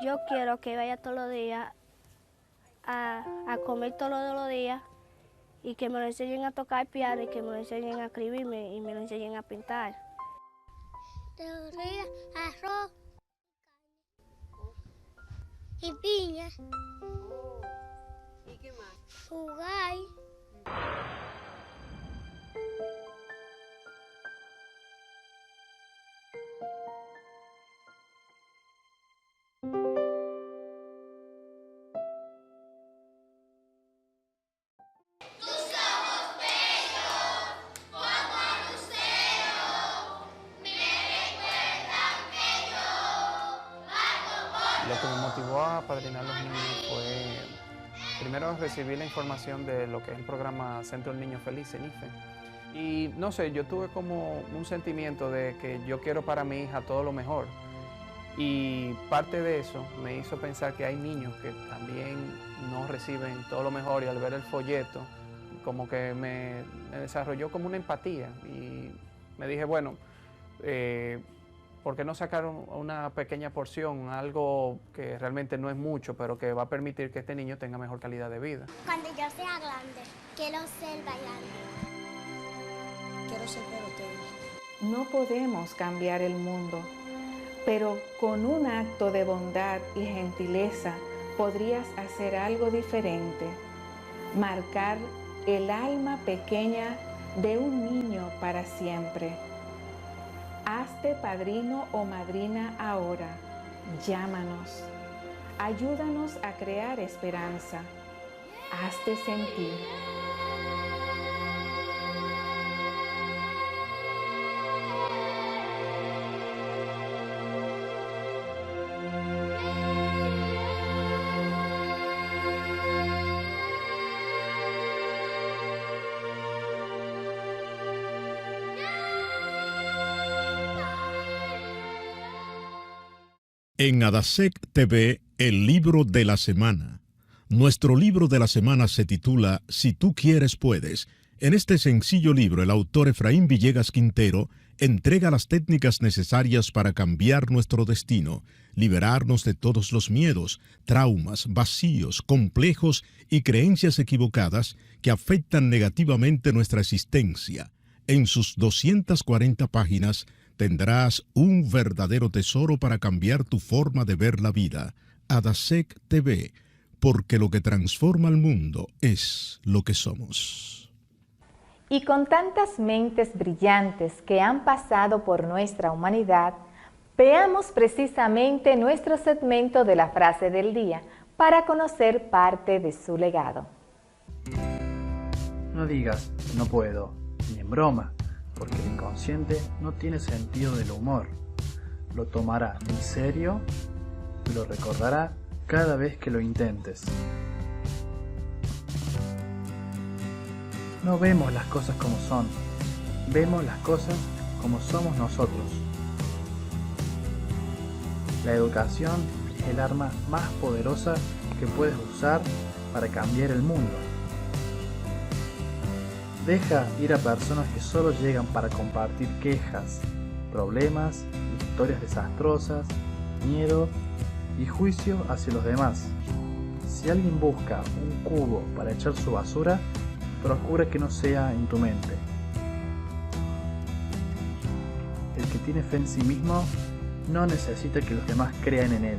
Yo quiero que vaya todos los días a comer todos los días y que me lo enseñen a tocar piano y que me lo enseñen a escribirme y me lo enseñen a pintar. Todos los días arroz y piña. ¿Y qué más? Jugar. Lo que me motivó a apadrinar a los niños fue, primero, recibir la información de lo que es el programa Centro Niño Feliz, CENIFE. Y no sé, yo tuve como un sentimiento de que yo quiero para mi hija todo lo mejor. Y parte de eso me hizo pensar que hay niños que también no reciben todo lo mejor, y al ver el folleto, como que me desarrolló como una empatía. Y me dije, bueno, ¿por qué no sacar una pequeña porción, algo que realmente no es mucho, pero que va a permitir que este niño tenga mejor calidad de vida? Cuando yo sea grande, quiero ser bailando. Quiero ser pelotero. No podemos cambiar el mundo, pero con un acto de bondad y gentileza podrías hacer algo diferente. Marcar el alma pequeña de un niño para siempre. Hazte padrino o madrina ahora. Llámanos. Ayúdanos a crear esperanza. Hazte sentir. En Adasec TV, el libro de la semana. Nuestro libro de la semana se titula Si tú quieres, puedes. En este sencillo libro, el autor Efraín Villegas Quintero entrega las técnicas necesarias para cambiar nuestro destino, liberarnos de todos los miedos, traumas, vacíos, complejos y creencias equivocadas que afectan negativamente nuestra existencia. En sus 240 páginas, tendrás un verdadero tesoro para cambiar tu forma de ver la vida. Adasec TV, porque lo que transforma el mundo es lo que somos. Y con tantas mentes brillantes que han pasado por nuestra humanidad, veamos precisamente nuestro segmento de la frase del día para conocer parte de su legado. No digas no puedo, ni en broma, porque el inconsciente no tiene sentido del humor. Lo tomará en serio y lo recordará cada vez que lo intentes. No vemos las cosas como son, vemos las cosas como somos nosotros. La educación es el arma más poderosa que puedes usar para cambiar el mundo. Deja ir a personas que solo llegan para compartir quejas, problemas, historias desastrosas, miedo y juicio hacia los demás. Si alguien busca un cubo para echar su basura, procura que no sea en tu mente. El que tiene fe en sí mismo no necesita que los demás crean en él.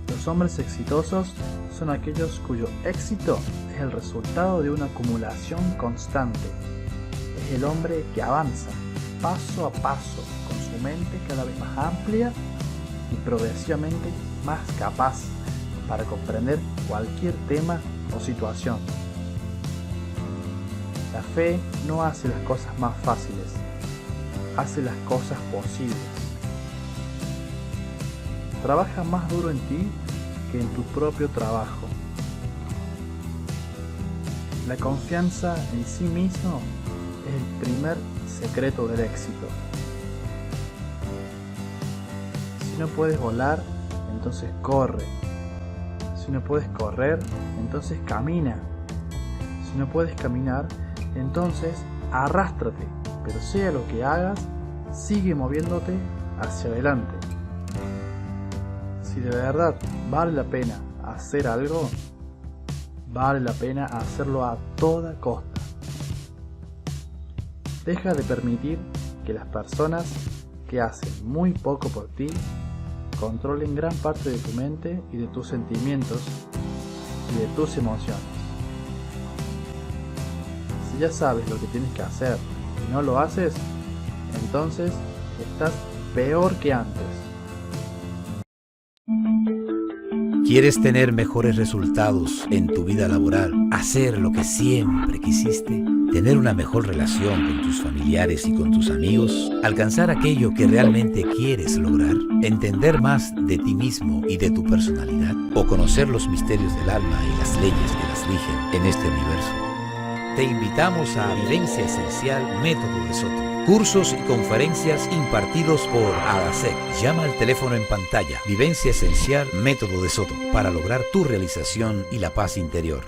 Los hombres exitosos son aquellos cuyo éxito es el resultado de una acumulación constante. Es el hombre que avanza paso a paso con su mente cada vez más amplia y progresivamente más capaz para comprender cualquier tema o situación. La fe no hace las cosas más fáciles, hace las cosas posibles. Trabaja más duro en ti que en tu propio trabajo. La confianza en sí mismo es el primer secreto del éxito. Si no puedes volar, entonces corre. Si no puedes correr, entonces camina. Si no puedes caminar, entonces arrástrate. Pero sea lo que hagas, sigue moviéndote hacia adelante. Si de verdad vale la pena hacer algo, vale la pena hacerlo a toda costa. Deja de permitir que las personas que hacen muy poco por ti controlen gran parte de tu mente y de tus sentimientos y de tus emociones. Si ya sabes lo que tienes que hacer y no lo haces, entonces estás peor que antes. ¿Quieres tener mejores resultados en tu vida laboral? ¿Hacer lo que siempre quisiste? ¿Tener una mejor relación con tus familiares y con tus amigos? ¿Alcanzar aquello que realmente quieres lograr? ¿Entender más de ti mismo y de tu personalidad? ¿O conocer los misterios del alma y las leyes que las rigen en este universo? Te invitamos a Vivencia Esencial Método de Soto. Cursos y conferencias impartidos por ADASEC. Llama al teléfono en pantalla. Vivencia Esencial Método de Soto para lograr tu realización y la paz interior.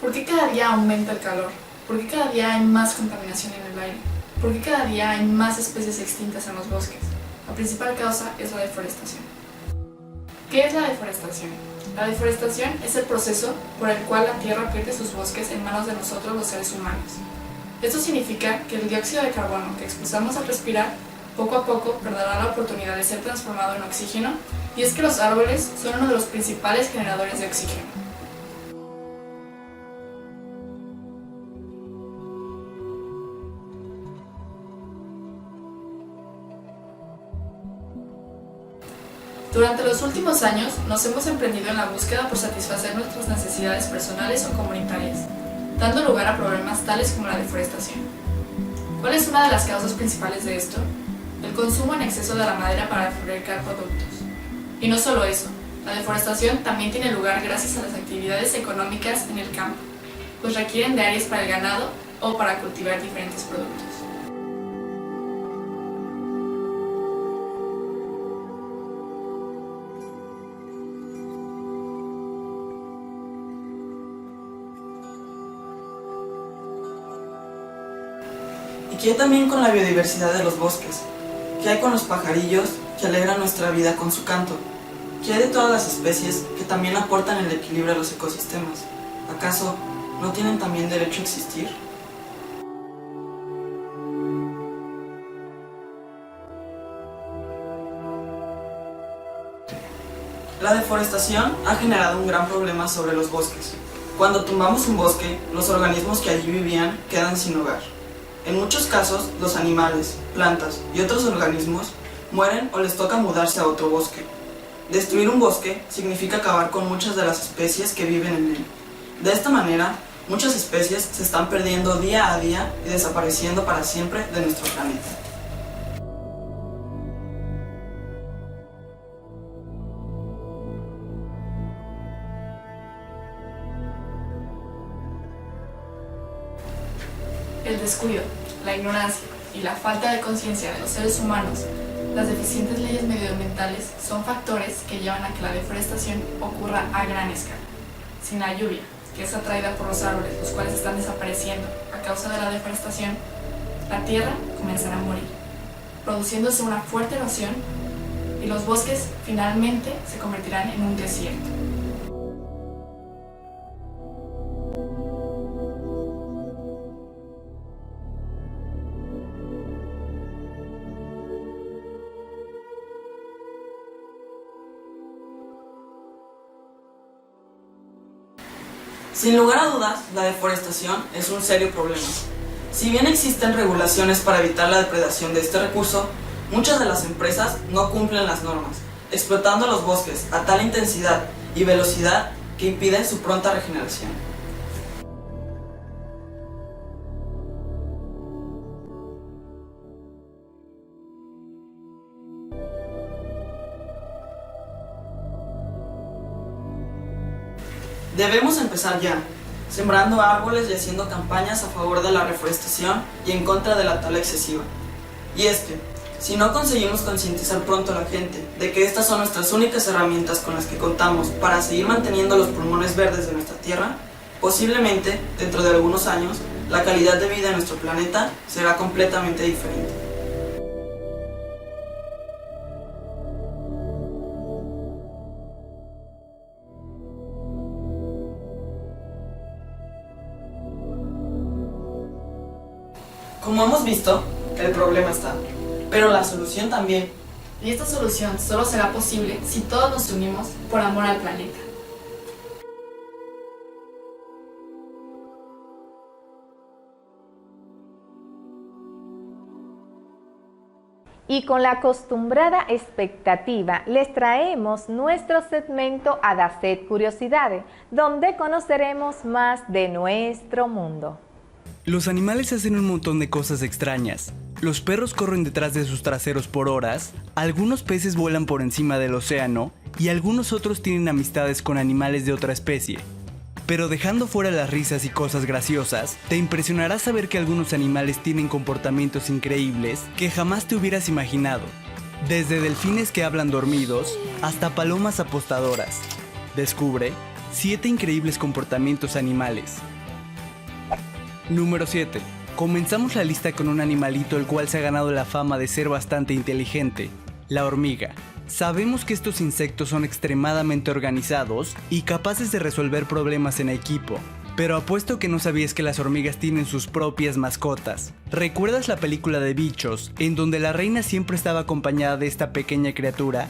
¿Por qué cada día aumenta el calor? ¿Por qué cada día hay más contaminación en el aire? ¿Por qué cada día hay más especies extintas en los bosques? La principal causa es la deforestación. ¿Qué es la deforestación? La deforestación es el proceso por el cual la tierra pierde sus bosques en manos de nosotros los seres humanos. Esto significa que el dióxido de carbono que expulsamos al respirar, poco a poco perderá la oportunidad de ser transformado en oxígeno, y es que los árboles son uno de los principales generadores de oxígeno. Durante los últimos años nos hemos emprendido en la búsqueda por satisfacer nuestras necesidades personales o comunitarias, dando lugar a problemas tales como la deforestación. ¿Cuál es una de las causas principales de esto? El consumo en exceso de la madera para fabricar productos. Y no solo eso, la deforestación también tiene lugar gracias a las actividades económicas en el campo, pues requieren de áreas para el ganado o para cultivar diferentes productos. ¿Qué hay también con la biodiversidad de los bosques? ¿Qué hay con los pajarillos que alegran nuestra vida con su canto? ¿Qué hay de todas las especies que también aportan el equilibrio a los ecosistemas? ¿Acaso no tienen también derecho a existir? La deforestación ha generado un gran problema sobre los bosques. Cuando tumbamos un bosque, los organismos que allí vivían quedan sin hogar. En muchos casos, los animales, plantas y otros organismos mueren o les toca mudarse a otro bosque. Destruir un bosque significa acabar con muchas de las especies que viven en él. De esta manera, muchas especies se están perdiendo día a día y desapareciendo para siempre de nuestro planeta. El descuido, la ignorancia y la falta de conciencia de los seres humanos, las deficientes leyes medioambientales son factores que llevan a que la deforestación ocurra a gran escala. Sin la lluvia, que es atraída por los árboles, los cuales están desapareciendo a causa de la deforestación, la tierra comenzará a morir, produciéndose una fuerte erosión y los bosques finalmente se convertirán en un desierto. Sin lugar a dudas, la deforestación es un serio problema. Si bien existen regulaciones para evitar la depredación de este recurso, muchas de las empresas no cumplen las normas, explotando los bosques a tal intensidad y velocidad que impiden su pronta regeneración. Debemos empezar ya, sembrando árboles y haciendo campañas a favor de la reforestación y en contra de la tala excesiva. Y es que, si no conseguimos concientizar pronto a la gente de que estas son nuestras únicas herramientas con las que contamos para seguir manteniendo los pulmones verdes de nuestra tierra, posiblemente, dentro de algunos años, la calidad de vida en nuestro planeta será completamente diferente. Como hemos visto, el problema está, pero la solución también. Y esta solución solo será posible si todos nos unimos por amor al planeta. Y con la acostumbrada expectativa, les traemos nuestro segmento Adacet Curiosidades, donde conoceremos más de nuestro mundo. Los animales hacen un montón de cosas extrañas. Los perros corren detrás de sus traseros por horas, algunos peces vuelan por encima del océano y algunos otros tienen amistades con animales de otra especie. Pero dejando fuera las risas y cosas graciosas, te impresionará saber que algunos animales tienen comportamientos increíbles que jamás te hubieras imaginado. Desde delfines que hablan dormidos hasta palomas apostadoras. Descubre 7 increíbles comportamientos animales. Número 7. Comenzamos la lista con un animalito el cual se ha ganado la fama de ser bastante inteligente, la hormiga. Sabemos que estos insectos son extremadamente organizados y capaces de resolver problemas en equipo, pero apuesto que no sabías que las hormigas tienen sus propias mascotas. ¿Recuerdas la película de Bichos, en donde la reina siempre estaba acompañada de esta pequeña criatura?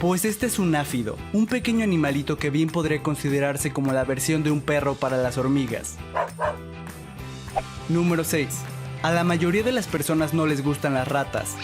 Pues este es un áfido, un pequeño animalito que bien podría considerarse como la versión de un perro para las hormigas. Número 6. A la mayoría de las personas no les gustan las ratas.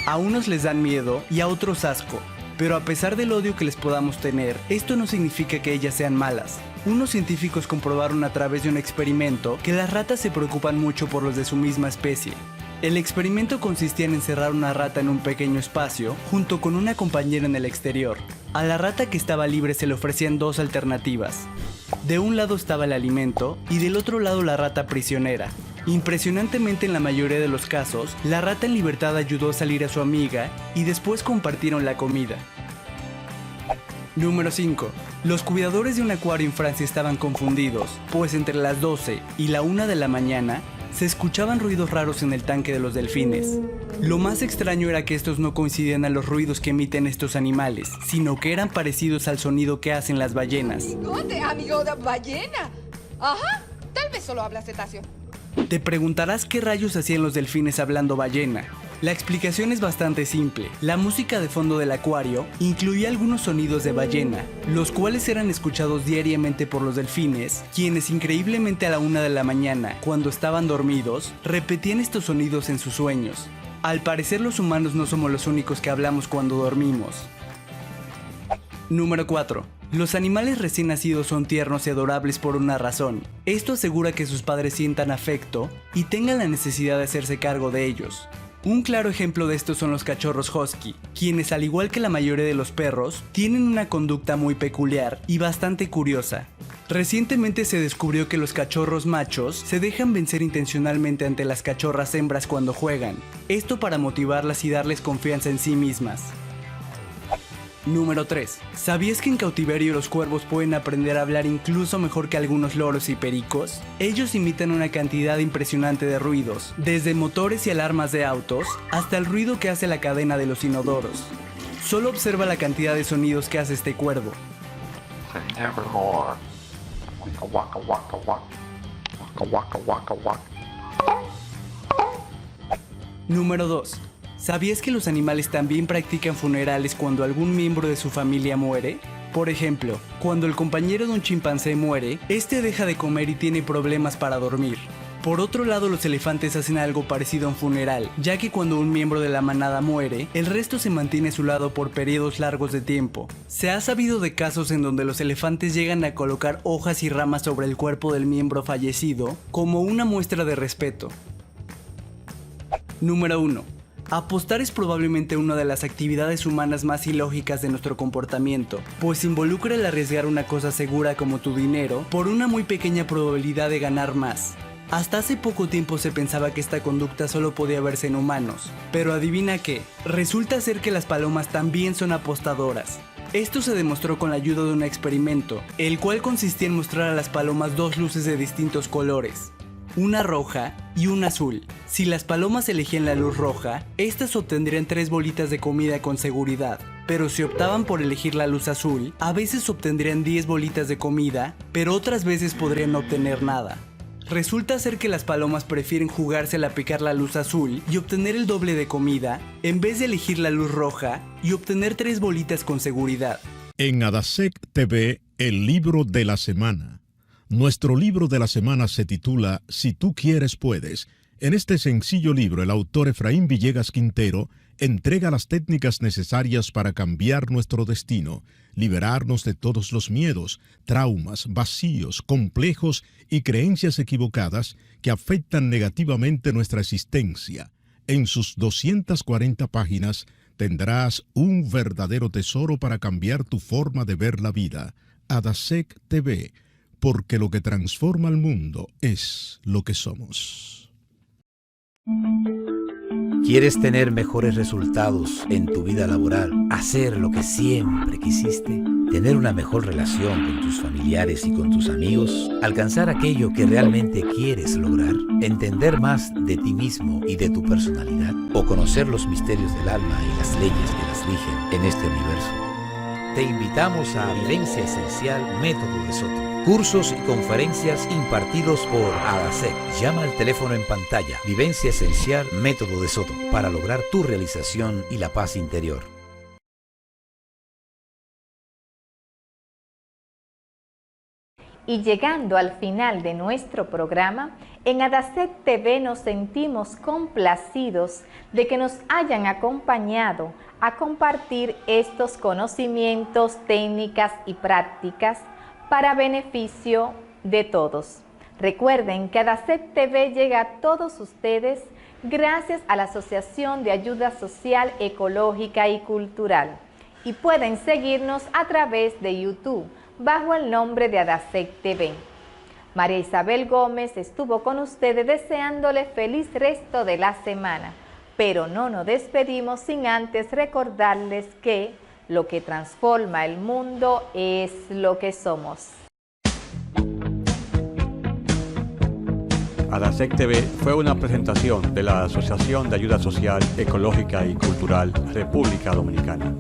A unos les dan miedo y a otros asco. Pero a pesar del odio que les podamos tener, esto no significa que ellas sean malas. Unos científicos comprobaron a través de un experimento que las ratas se preocupan mucho por los de su misma especie. El experimento consistía en encerrar una rata en un pequeño espacio, junto con una compañera en el exterior. A la rata que estaba libre se le ofrecían 2 alternativas. De un lado estaba el alimento y del otro lado la rata prisionera. Impresionantemente, en la mayoría de los casos, la rata en libertad ayudó a salir a su amiga y después compartieron la comida. Número 5. Los cuidadores de un acuario en Francia estaban confundidos, pues entre las 12 y la 1 de la mañana se escuchaban ruidos raros en el tanque de los delfines. Lo más extraño era que estos no coincidían a los ruidos que emiten estos animales, sino que eran parecidos al sonido que hacen las ballenas. Amigo de ballena. Ajá, tal vez solo habla cetáceo. Te preguntarás qué rayos hacían los delfines hablando ballena. La explicación es bastante simple. La música de fondo del acuario incluía algunos sonidos de ballena, los cuales eran escuchados diariamente por los delfines, quienes increíblemente a la 1 de la mañana, cuando estaban dormidos, repetían estos sonidos en sus sueños. Al parecer los humanos no somos los únicos que hablamos cuando dormimos. Número 4. Los animales recién nacidos son tiernos y adorables por una razón. Esto asegura que sus padres sientan afecto y tengan la necesidad de hacerse cargo de ellos. Un claro ejemplo de esto son los cachorros husky, quienes al igual que la mayoría de los perros, tienen una conducta muy peculiar y bastante curiosa. Recientemente se descubrió que los cachorros machos se dejan vencer intencionalmente ante las cachorras hembras cuando juegan, esto para motivarlas y darles confianza en sí mismas. Número 3. ¿Sabías que en cautiverio los cuervos pueden aprender a hablar incluso mejor que algunos loros y pericos? Ellos imitan una cantidad impresionante de ruidos, desde motores y alarmas de autos, hasta el ruido que hace la cadena de los inodoros. Solo observa la cantidad de sonidos que hace este cuervo. Número 2. ¿Sabías que los animales también practican funerales cuando algún miembro de su familia muere? Por ejemplo, cuando el compañero de un chimpancé muere, este deja de comer y tiene problemas para dormir. Por otro lado, los elefantes hacen algo parecido a un funeral, ya que cuando un miembro de la manada muere, el resto se mantiene a su lado por periodos largos de tiempo. Se ha sabido de casos en donde los elefantes llegan a colocar hojas y ramas sobre el cuerpo del miembro fallecido como una muestra de respeto. Número 1. Apostar es probablemente una de las actividades humanas más ilógicas de nuestro comportamiento, pues involucra el arriesgar una cosa segura como tu dinero por una muy pequeña probabilidad de ganar más. Hasta hace poco tiempo se pensaba que esta conducta solo podía verse en humanos, pero adivina qué, resulta ser que las palomas también son apostadoras. Esto se demostró con la ayuda de un experimento, el cual consistía en mostrar a las palomas dos luces de distintos colores, una roja y una azul. Si las palomas elegían la luz roja, estas obtendrían 3 bolitas de comida con seguridad, pero si optaban por elegir la luz azul, a veces obtendrían 10 bolitas de comida, pero otras veces podrían no obtener nada. Resulta ser que las palomas prefieren jugársela a picar la luz azul y obtener el doble de comida, en vez de elegir la luz roja y obtener 3 bolitas con seguridad. En Adasec TV, el libro de la semana. Nuestro libro de la semana se titula Si tú quieres, puedes. En este sencillo libro, el autor Efraín Villegas Quintero entrega las técnicas necesarias para cambiar nuestro destino, liberarnos de todos los miedos, traumas, vacíos, complejos y creencias equivocadas que afectan negativamente nuestra existencia. En sus 240 páginas tendrás un verdadero tesoro para cambiar tu forma de ver la vida. Adasec TV, porque lo que transforma al mundo es lo que somos. ¿Quieres tener mejores resultados en tu vida laboral? ¿Hacer lo que siempre quisiste? ¿Tener una mejor relación con tus familiares y con tus amigos? ¿Alcanzar aquello que realmente quieres lograr? ¿Entender más de ti mismo y de tu personalidad? ¿O conocer los misterios del alma y las leyes que las rigen en este universo? Te invitamos a Vivencia Esencial Método de Soto. Cursos y conferencias impartidos por Adasec. Llama al teléfono en pantalla. Vivencia Esencial Método de Soto para lograr tu realización y la paz interior. Y llegando al final de nuestro programa, en Adasec TV nos sentimos complacidos de que nos hayan acompañado a compartir estos conocimientos, técnicas y prácticas para beneficio de todos. Recuerden que Adasec TV llega a todos ustedes gracias a la Asociación de Ayuda Social, Ecológica y Cultural. Y pueden seguirnos a través de YouTube bajo el nombre de Adasec TV. María Isabel Gómez estuvo con ustedes deseándole feliz resto de la semana, pero no nos despedimos sin antes recordarles que lo que transforma el mundo es lo que somos. Adasec TV fue una presentación de la Asociación de Ayuda Social, Ecológica y Cultural República Dominicana.